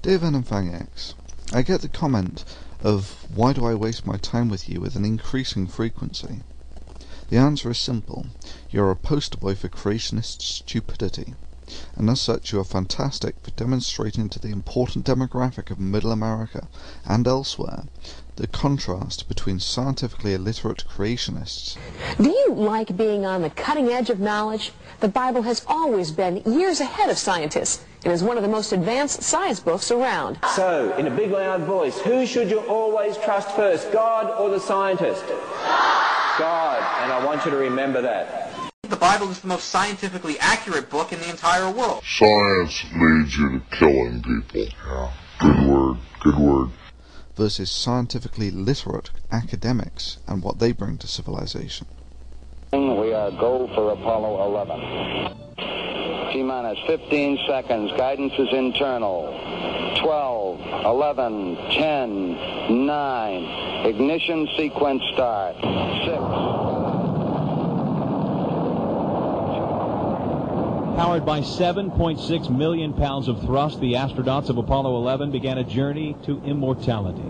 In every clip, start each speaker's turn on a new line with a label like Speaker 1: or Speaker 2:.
Speaker 1: Dear venomfangx, I get the comment of why do I waste my time with you with an increasing frequency. The answer is simple. You're a poster boy for creationist stupidity, and as such you are fantastic for demonstrating to the important demographic of Middle America and elsewhere the contrast between scientifically illiterate creationists.
Speaker 2: Do you like being on the cutting edge of knowledge? The Bible has always been years ahead of scientists. It is one of the most advanced science books around.
Speaker 3: So, in a big loud voice, who should you always trust first, God or the scientist? God, and I want you to remember that.
Speaker 4: The Bible is the most scientifically accurate book in the entire world.
Speaker 5: Science leads you to killing people. Yeah. Good word, good word.
Speaker 1: Versus scientifically literate academics and what they bring to civilization.
Speaker 6: We are go for Apollo 11. T-minus 15 seconds. Guidance is internal. 12, 11, 10, 9. Ignition sequence start. 6.
Speaker 7: Powered by 7.6 million pounds of thrust, the astronauts of Apollo 11 began a journey to immortality.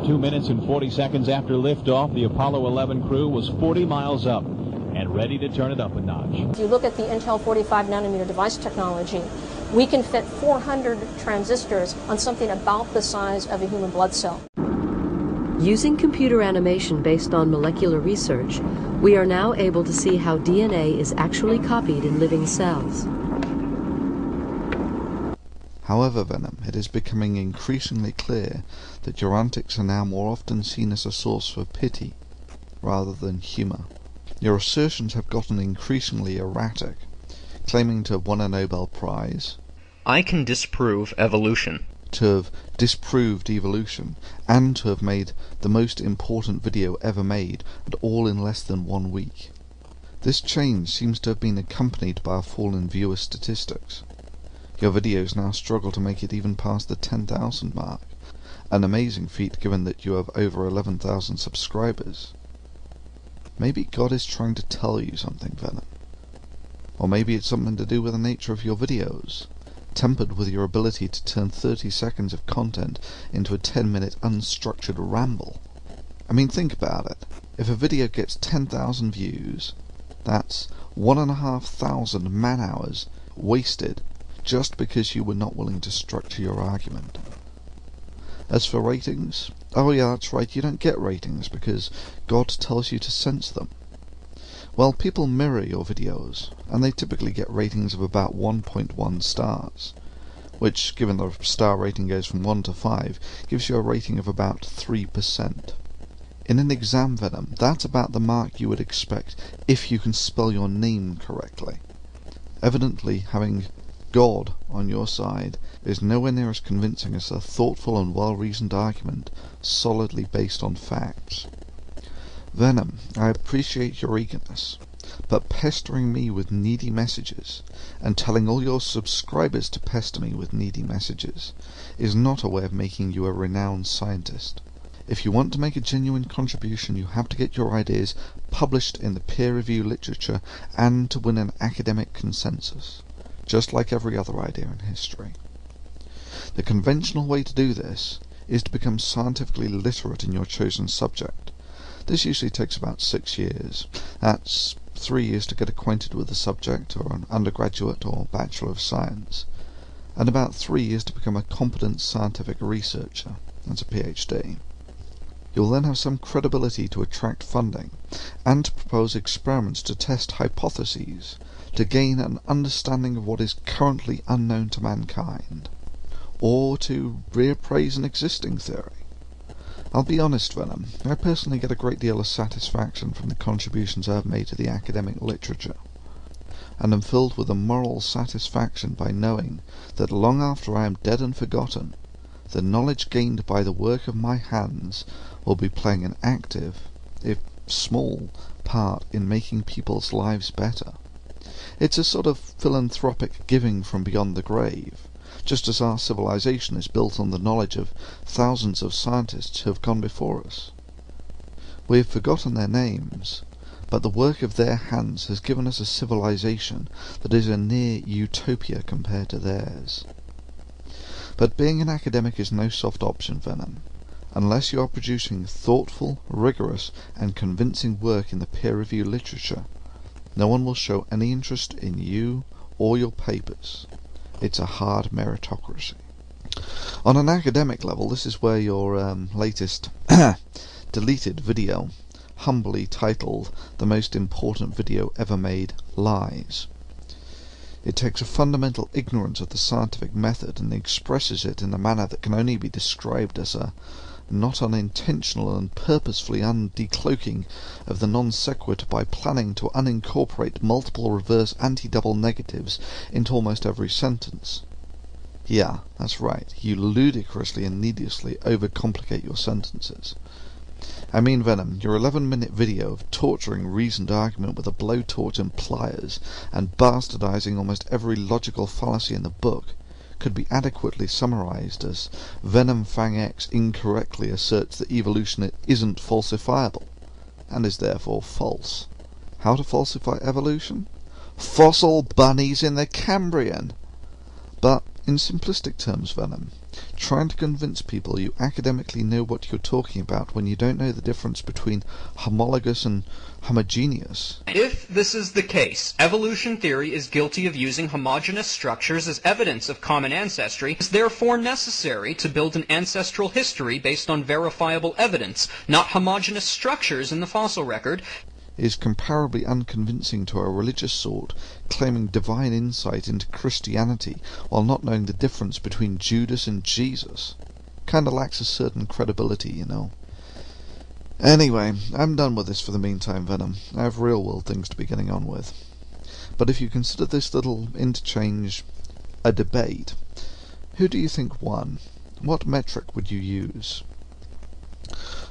Speaker 7: 2 minutes and 40 seconds after liftoff, the Apollo 11 crew was 40 miles up and ready to turn it up a notch.
Speaker 8: If you look at the Intel 45 nanometer device technology, we can fit 400 transistors on something about the size of a human blood cell.
Speaker 9: Using computer animation based on molecular research, we are now able to see how DNA is actually copied in living cells.
Speaker 1: However, Venom, it is becoming increasingly clear that your antics are now more often seen as a source for pity rather than humour. Your assertions have gotten increasingly erratic, claiming to have won a Nobel Prize,
Speaker 10: I can disprove evolution,
Speaker 1: to have disproved evolution, and to have made the most important video ever made, and all in less than 1 week. This change seems to have been accompanied by a fall in viewer statistics. Your videos now struggle to make it even past the 10,000 mark, an amazing feat given that you have over 11,000 subscribers. Maybe God is trying to tell you something, Venom. Or maybe it's something to do with the nature of your videos, tempered with your ability to turn 30 seconds of content into a 10-minute unstructured ramble. I mean, think about it. If a video gets 10,000 views, that's 1,500 man-hours wasted just because you were not willing to structure your argument. As for ratings, oh yeah, that's right, you don't get ratings because God tells you to censor them. Well, people mirror your videos, and they typically get ratings of about 1.1 stars, which, given the star rating goes from 1 to 5, gives you a rating of about 3%. In an exam, Venom, that's about the mark you would expect if you can spell your name correctly. Evidently, having God on your side is nowhere near as convincing as a thoughtful and well-reasoned argument solidly based on facts. Venom, I appreciate your eagerness, but pestering me with needy messages and telling all your subscribers to pester me with needy messages is not a way of making you a renowned scientist. If you want to make a genuine contribution, you have to get your ideas published in the peer-review literature and to win an academic consensus, just like every other idea in history. The conventional way to do this is to become scientifically literate in your chosen subject. This usually takes about 6 years. That's 3 years to get acquainted with the subject, or an undergraduate or Bachelor of Science, and about 3 years to become a competent scientific researcher. That's a PhD. You'll then have some credibility to attract funding, and to propose experiments to test hypotheses, to gain an understanding of what is currently unknown to mankind, or to reappraise an existing theory. I'll be honest, Venom, I personally get a great deal of satisfaction from the contributions I have made to the academic literature, and am filled with a moral satisfaction by knowing that long after I am dead and forgotten, the knowledge gained by the work of my hands will be playing an active, if small, part in making people's lives better. It's a sort of philanthropic giving from beyond the grave, just as our civilization is built on the knowledge of thousands of scientists who have gone before us. We have forgotten their names, but the work of their hands has given us a civilization that is a near utopia compared to theirs. But being an academic is no soft option, Venom. Unless you are producing thoughtful, rigorous, and convincing work in the peer-reviewed literature, no one will show any interest in you or your papers. It's a hard meritocracy. On an academic level, this is where your latest deleted video, humbly titled "The Most Important Video Ever Made," lies. It takes a fundamental ignorance of the scientific method and expresses it in a manner that can only be described as a not unintentional and purposefully undecloaking of the non sequitur by planning to unincorporate multiple reverse anti-double negatives into almost every sentence. Yeah, that's right, you ludicrously and needlessly overcomplicate your sentences. I mean, Venom, your 11-minute video of torturing reasoned argument with a blowtorch and pliers and bastardizing almost every logical fallacy in the book could be adequately summarized as venomfangx incorrectly asserts that evolution isn't falsifiable, and is therefore false. How to falsify evolution? Fossil bunnies in the Cambrian! But, in simplistic terms, Venom, trying to convince people you academically know what you're talking about when you don't know the difference between homologous and homogeneous.
Speaker 10: If this is the case, evolution theory is guilty of using homogeneous structures as evidence of common ancestry. It is therefore necessary to build an ancestral history based on verifiable evidence, not homogeneous structures in the fossil record.
Speaker 1: Is comparably unconvincing to a religious sort claiming divine insight into Christianity while not knowing the difference between Judas and Jesus. Kinda lacks a certain credibility, you know. Anyway, I'm done with this for the meantime, Venom. I have real-world things to be getting on with. But if you consider this little interchange a debate, who do you think won? What metric would you use?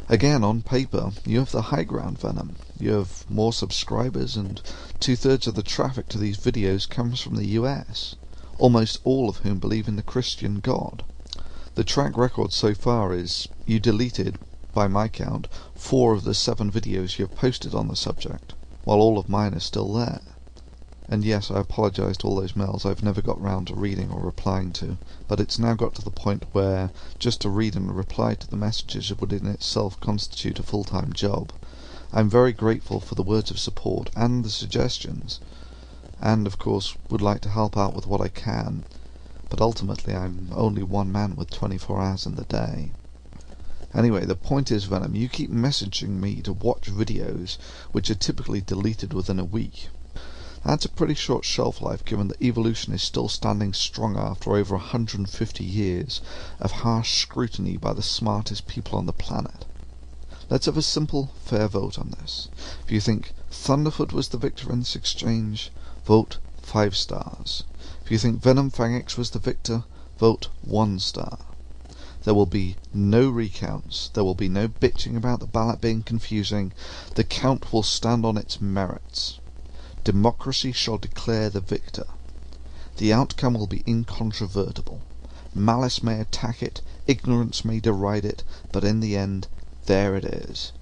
Speaker 1: Again, on paper, you have the high ground, Venom. You have more subscribers, and 2/3 of the traffic to these videos comes from the US, almost all of whom believe in the Christian God. The track record so far is you deleted, by my count, 4 of the 7 videos you have posted on the subject, while all of mine are still there. And yes, I apologise to all those mails I've never got round to reading or replying to, but it's now got to the point where just to read and reply to the messages would in itself constitute a full-time job. I'm very grateful for the words of support and the suggestions, and of course would like to help out with what I can, but ultimately I'm only one man with 24 hours in the day. Anyway, the point is, Venom, you keep messaging me to watch videos which are typically deleted within a week. That's a pretty short shelf life given that evolution is still standing strong after over 150 years of harsh scrutiny by the smartest people on the planet. Let's have a simple, fair vote on this. If you think Thunderfoot was the victor in this exchange, vote 5 stars. If you think venomfangx was the victor, vote 1 star. There will be no recounts. There will be no bitching about the ballot being confusing. The count will stand on its merits. Democracy shall declare the victor. The outcome will be incontrovertible. Malice may attack it, ignorance may deride it, but in the end, there it is.